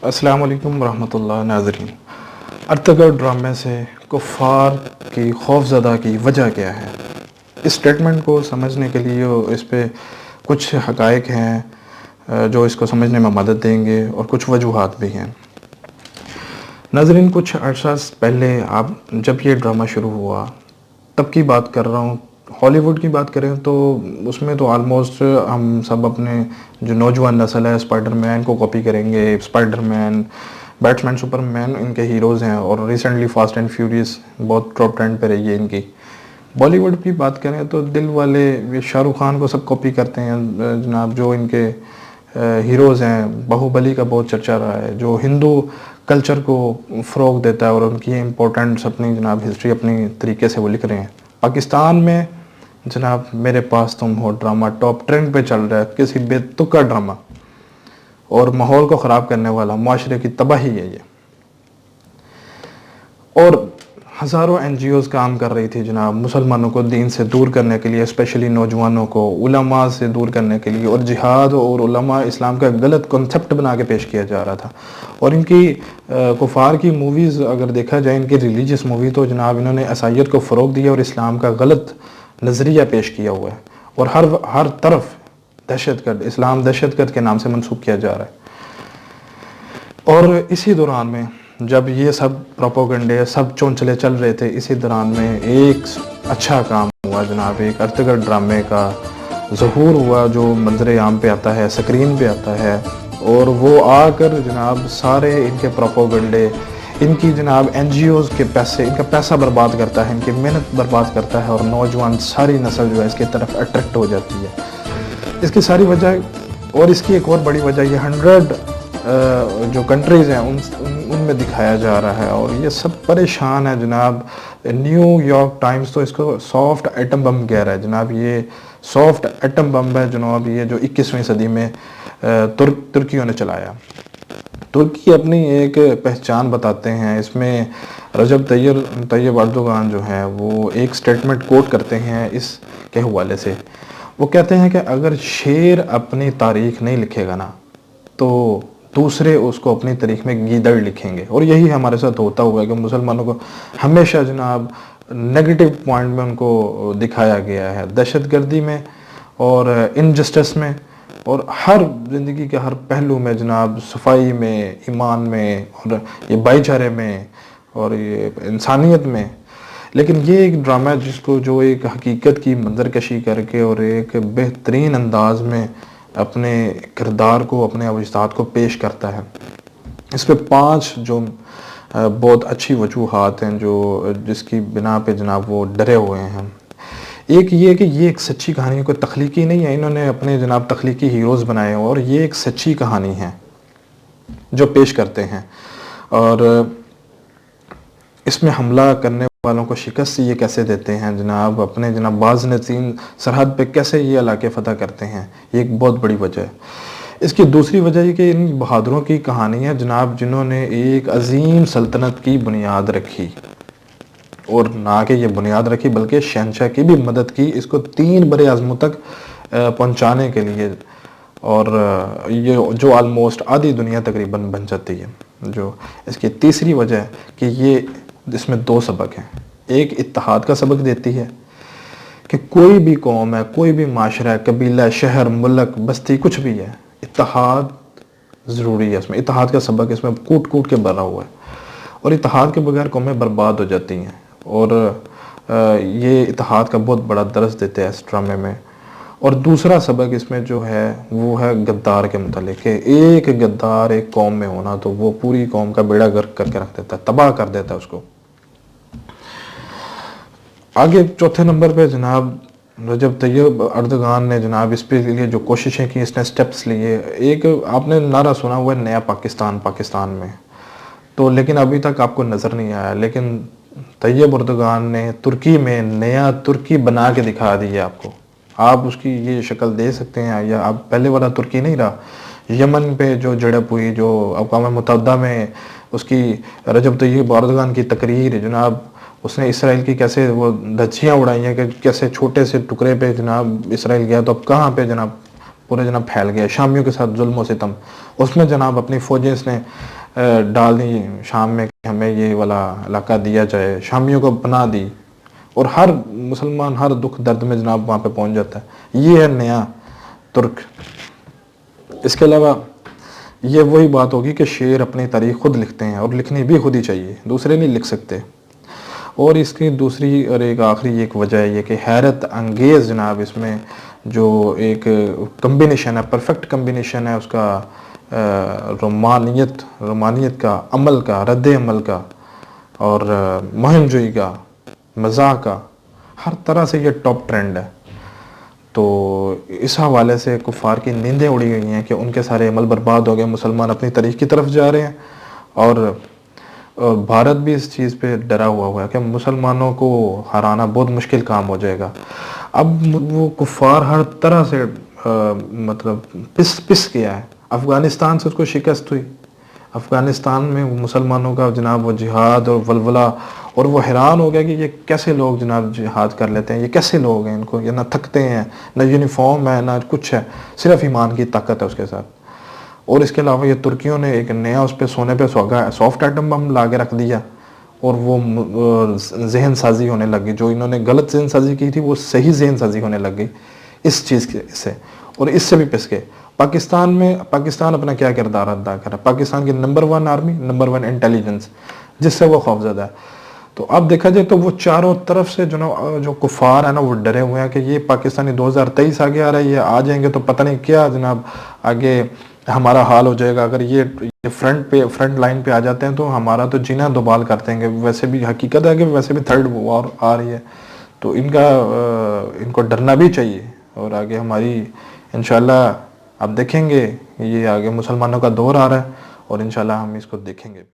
السلام علیکم ورحمۃ اللہ ناظرین، ارطغرل ڈرامے سے کفار کی خوف زدہ کی وجہ کیا ہے؟ اس سٹیٹمنٹ کو سمجھنے کے لیے اس پہ کچھ حقائق ہیں جو اس کو سمجھنے میں مدد دیں گے اور کچھ وجوہات بھی ہیں۔ ناظرین، کچھ عرصہ پہلے جب یہ ڈرامہ شروع ہوا تب کی بات کر رہا ہوں۔ ہالی ووڈ کی بات کریں تو اس میں تو آلموسٹ ہم سب اپنے جو نوجوان نسل ہے اسپائڈر مین کو کاپی کریں گے۔ اسپائڈر مین، بیٹمین، سپر مین ان کے ہیروز ہیں، اور ریسنٹلی فاسٹ اینڈ فیوریس بہت ٹاپ ٹرینڈ پہ رہی ہے ان کی۔ بالی ووڈ کی بات کریں تو دل والے، یہ شاہ رخ خان کو سب کاپی کرتے ہیں جناب۔ جو ان کے ہیروز ہیں، باہوبلی کا بہت چرچا رہا ہے، جو ہندو کلچر کو فروغ دیتا ہے اور ان کی امپورٹنٹس اپنی جناب ہسٹری اپنی طریقے سے وہ لکھ رہے ہیں۔ پاکستان میں جناب میرے پاس تم ہو ڈرامہ ٹاپ ٹرینڈ پہ چل رہا ہے، کسی بے تکا ڈرامہ، اور ماحول کو خراب کرنے والا، معاشرے کی تباہی ہے یہ۔ اور ہزاروں این جی اوز کام کر رہی تھی جناب مسلمانوں کو دین سے دور کرنے کے لیے، اسپیشلی نوجوانوں کو علماء سے دور کرنے کے لیے، اور جہاد اور علماء اسلام کا غلط کنسپٹ بنا کے پیش کیا جا رہا تھا۔ اور ان کی کفار کی موویز اگر دیکھا جائے، ان کی ریلیجیس مووی، تو جناب انہوں نے عیسائیت کو فروغ دیا اور اسلام کا غلط نظریہ پیش کیا ہوا ہے، اور ہر طرف دہشت گرد، اسلام دہشت گرد کے نام سے منسوخ کیا جا رہا ہے۔ اور اسی دوران میں جب یہ سب پروپیگنڈے سب چونچلے چل رہے تھے، اسی دوران میں ایک اچھا کام ہوا جناب، ایک ارطغرل ڈرامے کا ظہور ہوا جو منظر عام پہ آتا ہے، سکرین پہ آتا ہے، اور وہ آ کر جناب سارے ان کے پروپیگنڈے، ان کی جناب این جی اوز کے پیسے، ان کا پیسہ برباد کرتا ہے، ان کی محنت برباد کرتا ہے، اور نوجوان ساری نسل جو ہے اس کی طرف اٹریکٹ ہو جاتی ہے۔ اس کی ساری وجہ، اور اس کی ایک اور بڑی وجہ، یہ 100 جو کنٹریز ہیں ان میں دکھایا جا رہا ہے، اور یہ سب پریشان ہے جناب۔ نیو یارک ٹائمز تو اس کو سافٹ ایٹم بم کہہ رہا ہے جناب۔ یہ سافٹ ایٹم بم ہے جناب، یہ جو 21ویں صدی میں ترکیوں نے چلایا۔ ترکی اپنی ایک پہچان بتاتے ہیں، اس میں رجب طیب اردوغان جو ہیں وہ ایک سٹیٹمنٹ کوٹ کرتے ہیں اس کے حوالے سے۔ وہ کہتے ہیں کہ اگر شیر اپنی تاریخ نہیں لکھے گا نا تو دوسرے اس کو اپنی تاریخ میں گیدڑ لکھیں گے، اور یہی ہمارے ساتھ ہوتا ہوا ہے کہ مسلمانوں کو ہمیشہ جناب نیگیٹو پوائنٹ میں ان کو دکھایا گیا ہے، دہشت گردی میں اور انجسٹس میں، اور ہر زندگی کے ہر پہلو میں جناب، صفائی میں، ایمان میں، اور یہ بھائی چارے میں، اور یہ انسانیت میں۔ لیکن یہ ایک ڈرامہ ہے جس کو جو ایک حقیقت کی منظر کشی کر کے اور ایک بہترین انداز میں اپنے کردار کو، اپنے اجداد کو پیش کرتا ہے۔ اس پہ 5 جو بہت اچھی وجوہات ہیں جو جس کی بنا پہ جناب وہ ڈرے ہوئے ہیں۔ ایک یہ کہ یہ ایک سچی کہانی ہے، کوئی تخلیقی نہیں ہے، انہوں نے اپنے جناب تخلیقی ہیروز بنائے ہیں، اور یہ ایک سچی کہانی ہے جو پیش کرتے ہیں۔ اور اس میں حملہ کرنے والوں کو شکست یہ کیسے دیتے ہیں جناب، اپنے جناب باز نشین سرحد پہ کیسے یہ علاقے فتح کرتے ہیں، یہ ایک بہت بڑی وجہ ہے۔ اس کی دوسری وجہ یہ کہ ان بہادروں کی کہانی ہے جناب جنہوں نے ایک عظیم سلطنت کی بنیاد رکھی، اور نہ کہ یہ بنیاد رکھی بلکہ شہنشاہ کی بھی مدد کی اس کو 3 بر اعظموں تک پہنچانے کے لیے، اور یہ جو آلموسٹ آدھی دنیا تقریباً بن جاتی ہے۔ جو اس کی تیسری وجہ ہے کہ یہ اس میں 2 سبق ہیں۔ ایک اتحاد کا سبق دیتی ہے کہ کوئی بھی قوم ہے، کوئی بھی معاشرہ ہے، قبیلہ، شہر، ملک، بستی، کچھ بھی ہے، اتحاد ضروری ہے۔ اس میں اتحاد کا سبق اس میں کوٹ کوٹ کے بھرا ہوا ہے، اور اتحاد کے بغیر قومیں برباد ہو جاتی ہیں، اور یہ اتحاد کا بہت بڑا درس دیتے ہیں اس ڈرامے میں۔ اور دوسرا سبق اس میں جو ہے وہ ہے غدار کے متعلق، کہ ایک غدار ایک قوم میں ہونا تو وہ پوری قوم کا بیڑا غرق کر کے رکھ دیتا ہے، تباہ کر دیتا ہے اس کو۔ آگے چوتھے نمبر پہ جناب رجب طیب اردوغان نے جناب اس پہ لیے جو کوششیں کی، اس نے سٹیپس لیے۔ ایک آپ نے نعرہ سنا ہوا ہے نیا پاکستان، پاکستان میں تو، لیکن ابھی تک آپ کو نظر نہیں آیا، لیکن طیب اردوغان نے ترکی میں نیا ترکی بنا کے دکھا دی ہے آپ کو۔ آپ اس کی یہ شکل دے سکتے ہیں، یا آپ پہلے والا ترکی نہیں رہا۔ یمن پہ جو جھڑپ ہوئی، جو اقوام متحدہ میں اس کی رجب طیب اردوغان کی تقریر جناب، اس نے اسرائیل کی کیسے وہ دھچیاں اڑائی ہیں، کہ کیسے چھوٹے سے ٹکڑے پہ جناب اسرائیل گیا، تو اب کہاں پہ جناب پورے جناب پھیل گیا، شامیوں کے ساتھ ظلم و ستم، اس میں جناب اپنی فوجیں اس نے ڈال دی شام میں کہ ہمیں یہ والا علاقہ دیا جائے، شامیوں کو پناہ دی، اور ہر مسلمان ہر دکھ درد میں جناب وہاں پہ پہنچ جاتا ہے۔ یہ ہے نیا ترک۔ اس کے علاوہ یہ وہی بات ہوگی کہ شعر اپنی تاریخ خود لکھتے ہیں، اور لکھنی بھی خود ہی چاہیے، دوسرے نہیں لکھ سکتے۔ اور اس کی دوسری اور ایک آخری ایک وجہ ہے یہ کہ حیرت انگیز جناب اس میں جو ایک کمبینیشن ہے، پرفیکٹ کمبینیشن ہے اس کا، رومانیت کا، عمل کا، رد عمل کا، اور مہم جوئی کا، مزاح کا، ہر طرح سے یہ ٹاپ ٹرینڈ ہے۔ تو اس حوالے سے کفار کی نیندیں اڑی ہوئی ہیں کہ ان کے سارے عمل برباد ہو گئے، مسلمان اپنی تاریخ کی طرف جا رہے ہیں، اور بھارت بھی اس چیز پہ ڈرا ہوا ہے کہ مسلمانوں کو ہرانا بہت مشکل کام ہو جائے گا۔ اب وہ کفار ہر طرح سے مطلب پس گیا ہے۔ افغانستان سے اس کو شکست ہوئی، افغانستان میں مسلمانوں کا جناب وہ جہاد اور ولولہ، اور وہ حیران ہو گیا کہ یہ کیسے لوگ جناب جہاد کر لیتے ہیں، یہ کیسے لوگ ہیں، ان کو یہ نہ تھکتے ہیں، نہ یونیفارم ہے، نہ کچھ ہے، صرف ایمان کی طاقت ہے اس کے ساتھ۔ اور اس کے علاوہ یہ ترکیوں نے ایک نیا اس پہ سونے پہ سافٹ ایٹم بم لا کے رکھ دیا، اور وہ ذہن سازی ہونے لگ گئی، جو انہوں نے غلط ذہن سازی کی تھی وہ صحیح ذہن سازی ہونے لگ گئی اس چیز سے، اور اس سے بھی پس گئے۔ پاکستان اپنا کیا کردار ادا کر رہا ہے؟ پاکستان کی نمبر 1 آرمی، نمبر 1 انٹیلیجنس، جس سے وہ خوفزدہ ہے۔ تو اب دیکھا جائے تو وہ چاروں طرف سے جو کفار ہیں نا وہ ڈرے ہوئے ہیں کہ یہ پاکستانی 2023 آگے آ رہا ہے، یہ آ جائیں گے تو پتہ نہیں کیا جناب آگے ہمارا حال ہو جائے گا۔ اگر یہ فرنٹ لائن پہ آ جاتے ہیں تو ہمارا تو جینا دوبال کر دیں گے۔ ویسے بھی حقیقت ہے کہ ویسے بھی تھرڈ وار آ رہی ہے، تو ان کو ڈرنا بھی چاہیے، اور آگے ہماری انشاءاللہ آپ دیکھیں گے یہ آگے مسلمانوں کا دور آ رہا ہے، اور انشاءاللہ ہم اس کو دیکھیں گے۔